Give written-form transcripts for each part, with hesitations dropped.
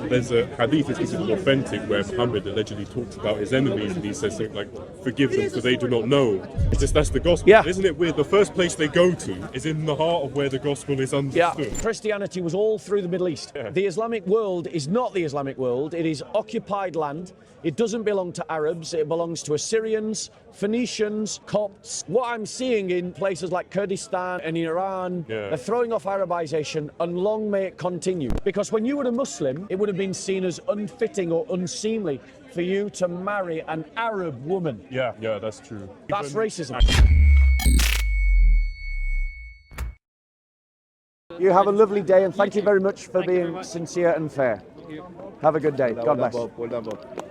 there's a hadith that's considered authentic where Mohammed allegedly talks about his enemies and he says something like, forgive them for they do not know. That's the gospel. Yeah. Isn't it weird? The first place they go to is in the heart of where the gospel is understood. Yeah. Christianity was all through the Middle East. Yeah. The Islamic world is not the Islamic world. It is occupied land. It doesn't belong to Arabs. It belongs to Assyrians, Phoenicians, Copts. What I'm seeing in places like Kurdistan and Iran, they're throwing off Arabization, and long may it continue. Because when you were a Muslim, it would have been seen as unfitting or unseemly for you to marry an Arab woman. Yeah, that's true. That's racism. You have a lovely day, and thank you very much for being sincere and fair. Have a good day. God bless. Well done, Bob.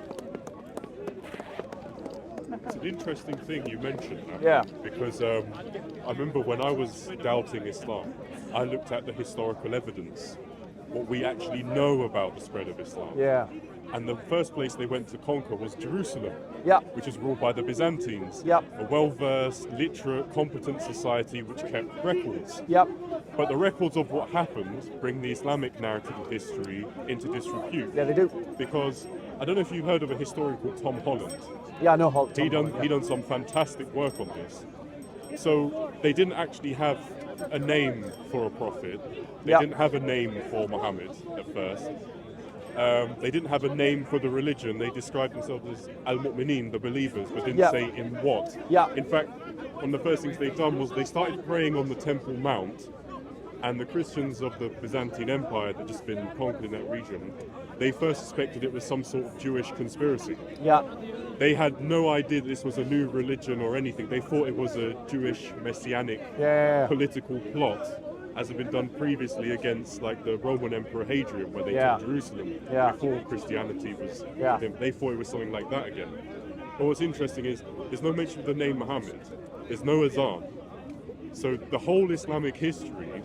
It's an interesting thing you mentioned that. Yeah. Because I remember when I was doubting Islam, I looked at the historical evidence, what we actually know about the spread of Islam. Yeah. And the first place they went to conquer was Jerusalem, Yeah. which was ruled by the Byzantines. Yep. A well-versed, literate, competent society which kept records. Yep. But the records of what happened bring the Islamic narrative of history into disrepute. Yeah, they do. Because I don't know if you've heard of a historian called Tom Holland. Yeah, I know Tom He Holland, done some fantastic work on this. So they didn't actually have a name for a prophet. They didn't have a name for Mohammed at first. They didn't have a name for the religion. They described themselves as al-mu'mineen, the believers, but didn't say in what. Yeah. In fact, one of the first things they've done was they started praying on the Temple Mount, and the Christians of the Byzantine Empire that had just been conquered in that region, they first suspected it was some sort of Jewish conspiracy. Yeah. They had no idea that this was a new religion or anything. They thought it was a Jewish messianic political plot, as had been done previously against like the Roman Emperor Hadrian, where they took Jerusalem before Christianity was. They thought it was something like that again. But what's interesting is there's no mention of the name Muhammad. There's no azan. So the whole Islamic history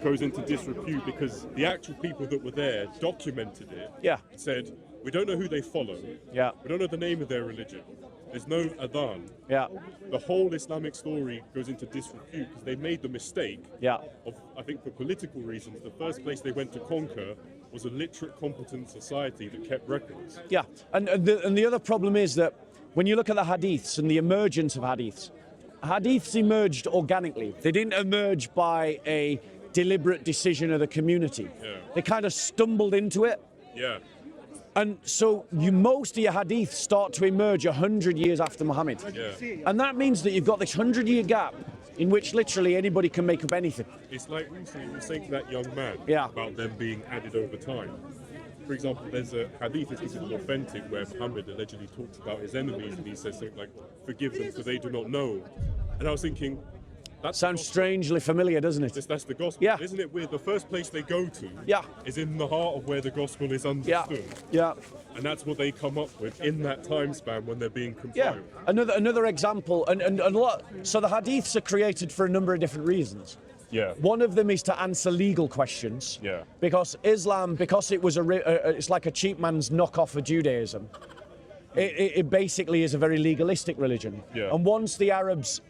goes into disrepute because the actual people that were there documented it. Said, we don't know who they follow. We don't know the name of their religion. There's no adhan. The whole Islamic story goes into disrepute because they made the mistake of, I think for political reasons, the first place they went to conquer was a literate, competent society that kept records. And the other problem is that when you look at the hadiths and the emergence of hadiths emerged organically. They didn't emerge by a deliberate decision of the community. They kind of stumbled into it. And so most of your hadiths start to emerge 100 years after Muhammad. And that means that you've got this 100-year gap in which literally anybody can make up anything. It's like recently we were saying to that young man about them being added over time. For example, there's a hadith that's considered authentic where Mohammed allegedly talks about his enemies and he says something like, forgive them for they do not know. And I was thinking, that sounds strangely familiar, doesn't it? That's the gospel. Isn't it weird? The first place they go to is in the heart of where the gospel is understood. And that's what they come up with in that time span when they're being compiled. Another example, and a lot. So the hadiths are created for a number of different reasons. One of them is to answer legal questions. Because Islam, because it was it's like a cheap man's knockoff of Judaism. It basically is a very legalistic religion. And once the Arabs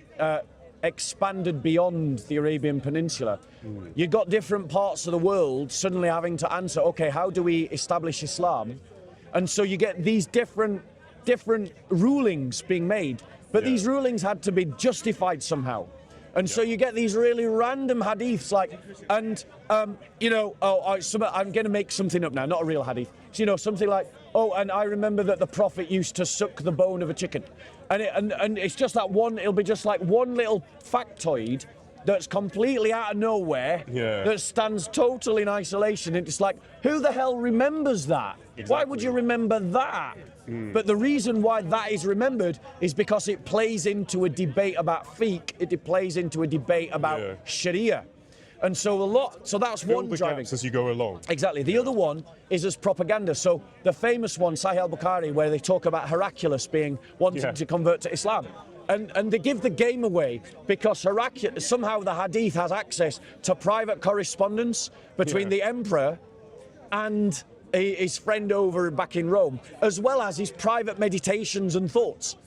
expanded beyond the Arabian Peninsula, you got different parts of the world suddenly having to answer, okay, how do we establish Islam? And so you get these different rulings being made, but these rulings had to be justified somehow. And so you get these really random hadiths like, and I'm going to make something up now, not a real hadith. So, something like, oh, and I remember that the Prophet used to suck the bone of a chicken. And it's just that one, it'll be just like one little factoid that's completely out of nowhere, that stands totally in isolation. And it's like, who the hell remembers that? Why would you remember that? But the reason why that is remembered is because it plays into a debate about fiqh, it plays into a debate about Sharia. And so that's one driving. As you go along. Exactly. The other one is as propaganda. So the famous one, Sahih al-Bukhari, where they talk about Heraclius wanting to convert to Islam. And they give the game away because somehow the hadith has access to private correspondence between the emperor and his friend back in Rome, as well as his private meditations and thoughts.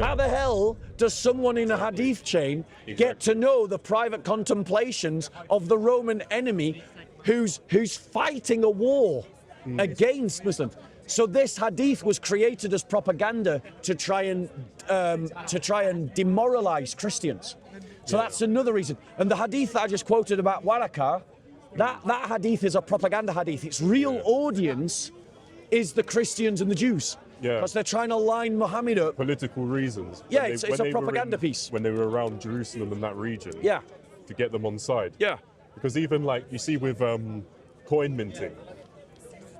How the hell does someone in a hadith chain get to know the private contemplations of the Roman enemy who's fighting a war against Muslims. So this hadith was created as propaganda to try and demoralize Christians. So that's another reason. And the hadith that I just quoted about Waraka, that hadith is a propaganda hadith. Its real audience is the Christians and the Jews. Because they're trying to line Mohammed up. Political reasons. Yeah, it's a propaganda piece. When they were around Jerusalem and that region. Yeah. To get them on side. Yeah. Because even like you see with coin minting,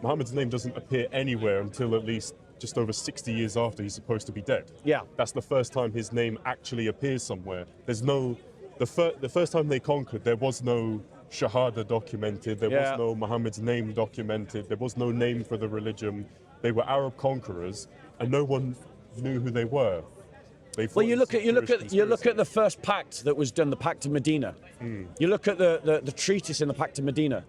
Muhammad's name doesn't appear anywhere until at least just over 60 years after he's supposed to be dead. Yeah. That's the first time his name actually appears somewhere. There's no, the first time they conquered, there was no Shahada documented, there was no Muhammad's name documented, there was no name for the religion. They were Arab conquerors, and no one knew who they were. Well, you look at the first pact that was done, the Pact of Medina. You look at the treatise in the Pact of Medina.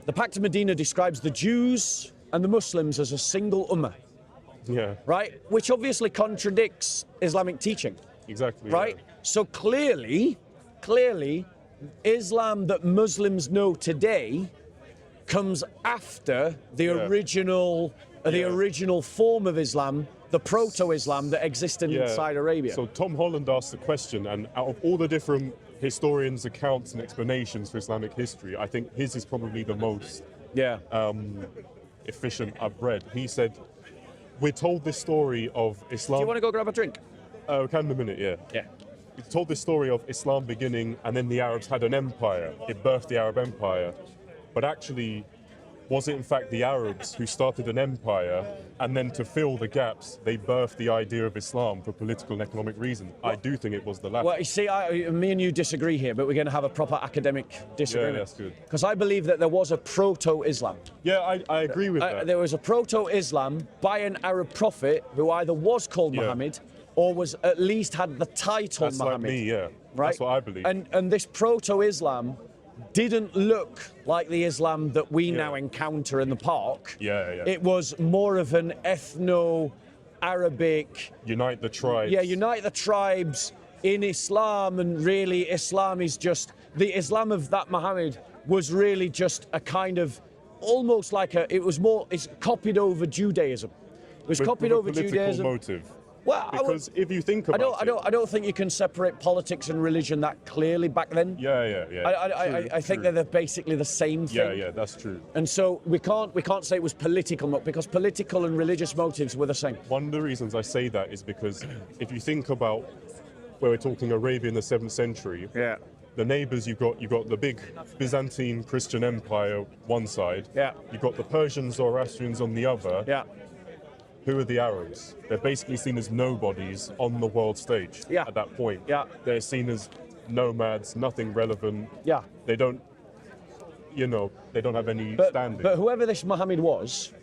The Pact of Medina describes the Jews and the Muslims as a single ummah. Yeah. Right? Which obviously contradicts Islamic teaching. Exactly. Right? Yeah. So clearly, Islam that Muslims know today comes after the original form of Islam, the proto-Islam that existed inside Arabia. So Tom Holland asked the question, and out of all the different historians' accounts and explanations for Islamic history, I think his is probably the most efficient I've read. He said, we're told this story of Islam... Do you want to go grab a drink? We can in a minute, yeah. Yeah. We're told this story of Islam beginning, and then the Arabs had an empire. It birthed the Arab Empire. But actually, was it in fact the Arabs who started an empire, and then to fill the gaps, they birthed the idea of Islam for political and economic reasons? I do think it was the latter. Well, you see, me and you disagree here, but we're going to have a proper academic disagreement. Yeah, that's good. Because I believe that there was a proto-Islam. Yeah, I agree with that. There was a proto-Islam by an Arab prophet who either was called Muhammad or was at least had the title that's Muhammad. Like me, yeah. Right? That's what I believe. And this proto-Islam didn't look like the Islam that we now encounter in the park. It was more of an ethno-Arabic... Unite the tribes. Yeah, unite the tribes in Islam, and really Islam is just... The Islam of that Muhammad was really just a kind of... Almost like it's copied over Judaism. It was copied over Judaism. Motive. Well, because if you think about I don't think you can separate politics and religion that clearly back then. I think they're basically the same thing. Yeah, that's true. And so we can't say it was political, because political and religious motives were the same. One of the reasons I say that is because if you think about where we're talking Arabia in the 7th century, the neighbours, you've got the big Byzantine Christian Empire one side, you've got the Persian Zoroastrians on the other. Who are the Arabs? They're basically seen as nobodies on the world stage at that point. They're seen as nomads, nothing relevant. They don't, they don't have any standing. But whoever this Muhammad was,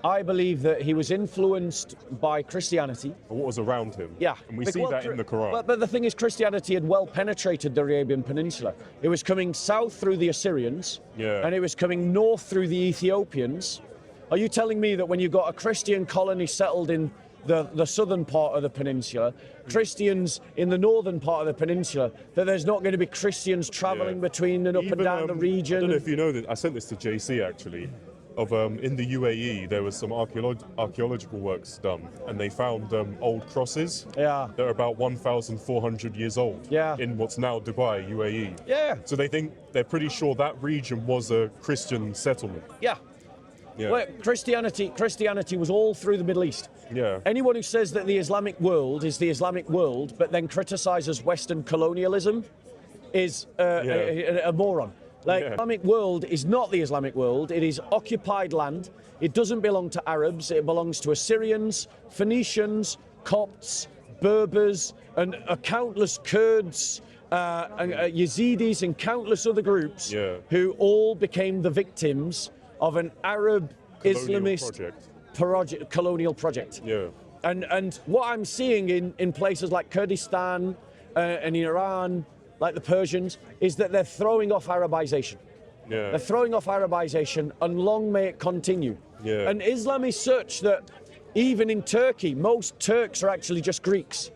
I believe that he was influenced by Christianity. But what was around him? And we see that in the Quran. But the thing is, Christianity had well penetrated the Arabian Peninsula. It was coming south through the Assyrians, and it was coming north through the Ethiopians. Are you telling me that when you've got a Christian colony settled in the southern part of the peninsula, Christians in the northern part of the peninsula, that there's not going to be Christians travelling between and up and down the region? I don't know if you know that. I sent this to JC actually. In the UAE, there was some archaeological works done, and they found old crosses. That are about 1,400 years old. In what's now Dubai, UAE. So they're pretty sure that region was a Christian settlement. Well, Christianity was all through the Middle East. Anyone who says that the Islamic world is the Islamic world, but then criticises Western colonialism, is a moron. The Islamic world is not the Islamic world. It is occupied land. It doesn't belong to Arabs. It belongs to Assyrians, Phoenicians, Copts, Berbers, and countless Kurds, and Yazidis, and countless other groups who all became the victims of an Arab Islamist colonial project. And what I'm seeing in places like Kurdistan and Iran, like the Persians, is that they're throwing off Arabization. They're throwing off Arabization, and long may it continue. And Islam is such that even in Turkey, most Turks are actually just Greeks.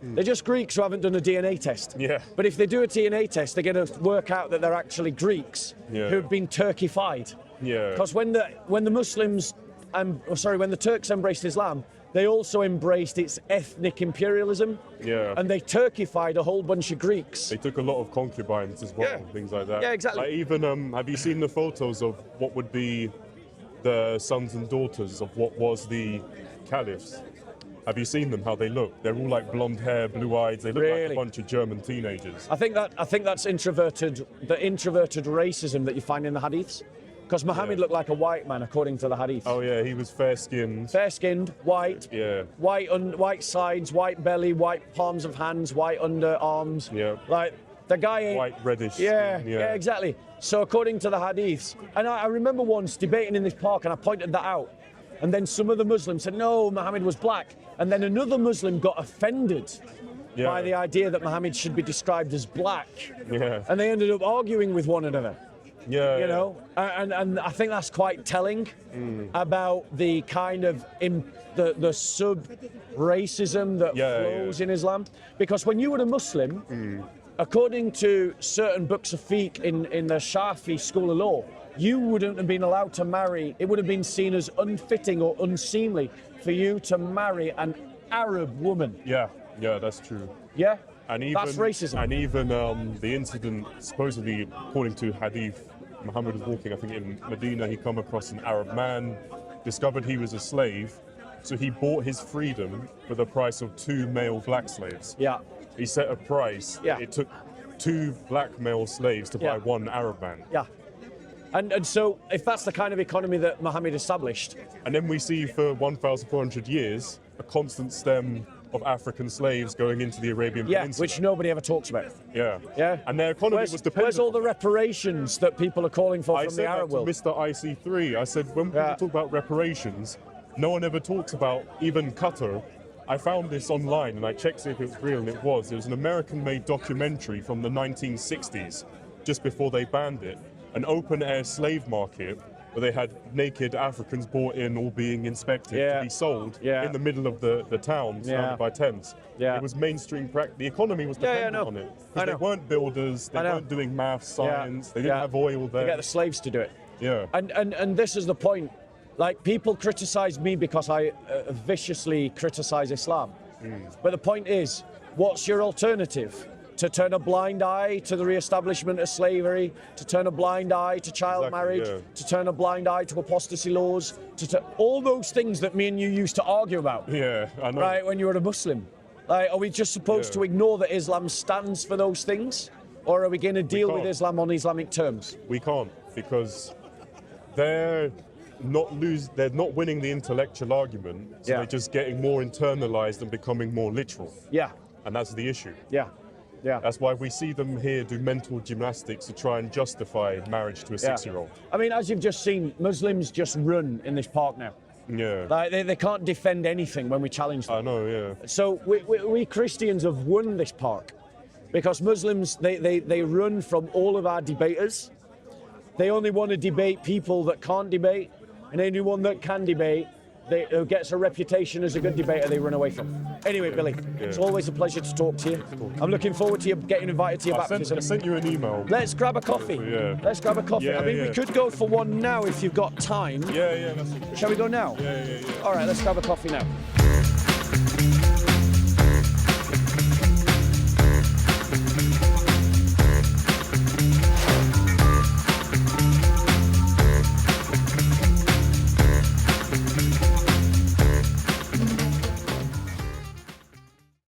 They're just Greeks who haven't done a DNA test. But if they do a DNA test, they're going to work out that they're actually Greeks who've been Turkified. Yeah. Because when the Muslims, when the Turks embraced Islam, they also embraced its ethnic imperialism. Yeah. And they Turkified a whole bunch of Greeks. They took a lot of concubines as well, Yeah. things like that. Yeah, exactly. Like even, have you seen the photos of what would be the sons and daughters of what was the caliphs? Have you seen them, how they look? They're all like blonde hair, blue eyes. They look like a bunch of German teenagers. I think that's the introverted racism that you find in the hadiths. Because Mohammed looked like a white man, according to the hadith. Oh yeah, he was fair-skinned. Fair-skinned, white. Yeah. White sides, white belly, white palms of hands, white underarms. Yeah. Like the guy ain't. White reddish. Yeah, skin, yeah, exactly. So according to the hadiths, and I remember once debating in this park, and I pointed that out, and then some of the Muslims said, no, Mohammed was black, and then another Muslim got offended by the idea that Mohammed should be described as black. Yeah. And they ended up arguing with one another. Yeah, you know, and I think that's quite telling about the kind of the sub-racism that flows in Islam. Because when you were a Muslim, according to certain books of fiqh in the Shafi school of law, you wouldn't have been allowed to marry. It would have been seen as unfitting or unseemly for you to marry an Arab woman. Yeah, that's true. Yeah. And even, that's racism. And even the incident, supposedly, according to hadith, Muhammad was walking, I think, in Medina. He come across an Arab man, discovered he was a slave, so he bought his freedom for the price of 2 male black slaves. Yeah. He set a price. Yeah. It took 2 black male slaves to buy 1 Arab man. Yeah. And so, if that's the kind of economy that Muhammad established. And then we see for 1,400 years a constant stem of African slaves going into the Arabian Peninsula. Which nobody ever talks about. Yeah. Yeah. And their economy was dependent. Where's all the reparations that people are calling for from the Arab world? I said that to Mr. IC3. I said, when people talk about reparations, no one ever talks about even Qatar. I found this online and I checked to see if it was real, and it was. It was an American-made documentary from the 1960s, just before they banned it. An open-air slave market where they had naked Africans brought in, all being inspected to be sold in the middle of the town, surrounded by tents. Yeah. It was mainstream practice. The economy was dependent on it. Because they weren't builders, they weren't doing maths, science, they didn't have oil there. They get the slaves to do it. Yeah. And this is the point. Like, people criticize me because I viciously criticize Islam. But the point is, what's your alternative? To turn a blind eye to the re-establishment of slavery, to turn a blind eye to child marriage, to turn a blind eye to apostasy laws, all those things that me and you used to argue about. Yeah, I know. Right, when you were a Muslim. Like, are we just supposed to ignore that Islam stands for those things? Or are we going to deal with Islam on Islamic terms? We can't, because they're not winning the intellectual argument, so they're just getting more internalized and becoming more literal. Yeah. And that's the issue. Yeah. Yeah. That's why we see them here do mental gymnastics to try and justify marriage to a 6-year-old. I mean, as you've just seen, Muslims just run in this park now. Yeah. Like, they can't defend anything when we challenge them. I know, yeah. So we Christians have won this park because Muslims, they run from all of our debaters. They only want to debate people that can't debate, and anyone that can debate, who gets a reputation as a good debater, they run away from. Anyway, Billy, it's always a pleasure to talk to you. I'm looking forward to you getting invited to your baptism. I sent you an email. Let's grab a coffee. Let's grab a coffee. I mean, we could go for one now if you've got time. Yeah, that's okay. Shall we go now? Yeah. All right, let's grab a coffee now.